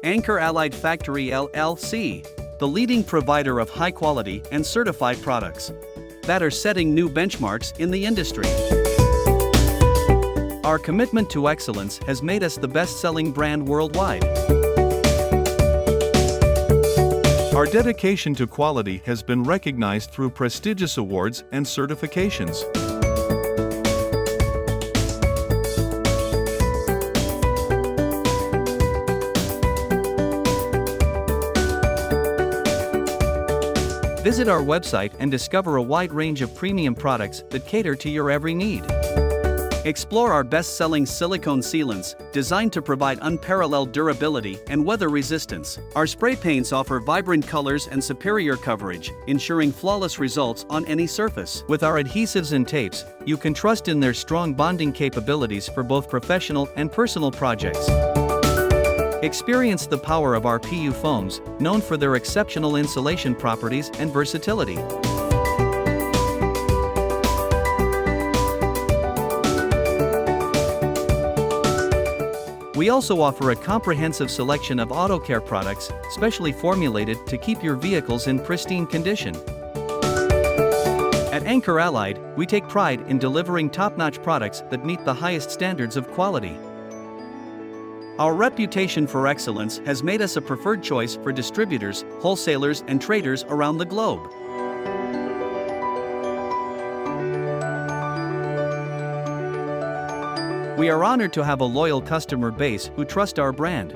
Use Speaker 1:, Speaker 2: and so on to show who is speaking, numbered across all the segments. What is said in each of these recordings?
Speaker 1: Anchor Allied Factory LLC, the leading provider of high-quality and certified products that are setting new benchmarks in the industry. Our commitment to excellence has made us the best-selling brand worldwide.
Speaker 2: Our dedication to quality has been recognized through prestigious awards and certifications.
Speaker 1: Visit our website and discover a wide range of premium products that cater to your every need. Explore our best-selling silicone sealants, designed to provide unparalleled durability and weather resistance. Our spray paints offer vibrant colors and superior coverage, ensuring flawless results on any surface. With our adhesives and tapes, you can trust in their strong bonding capabilities for both professional and personal projects. Experience the power of our PU foams, known for their exceptional insulation properties and versatility. We also offer a comprehensive selection of auto care products, specially formulated to keep your vehicles in pristine condition. At Anchor Allied, we take pride in delivering top-notch products that meet the highest standards of quality. Our reputation for excellence has made us a preferred choice for distributors, wholesalers, and traders around the globe. We are honored to have a loyal customer base who trust our brand.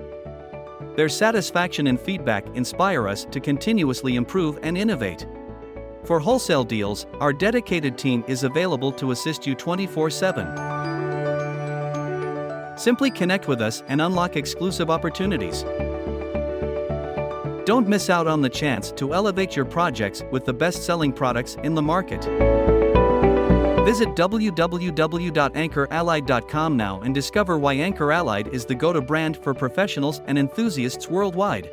Speaker 1: Their satisfaction and feedback inspire us to continuously improve and innovate. For wholesale deals, our dedicated team is available to assist you 24/7. Simply connect with us and unlock exclusive opportunities. Don't miss out on the chance to elevate your projects with the best-selling products in the market. Visit www.anchorallied.com now and discover why Anchor Allied is the go-to brand for professionals and enthusiasts worldwide.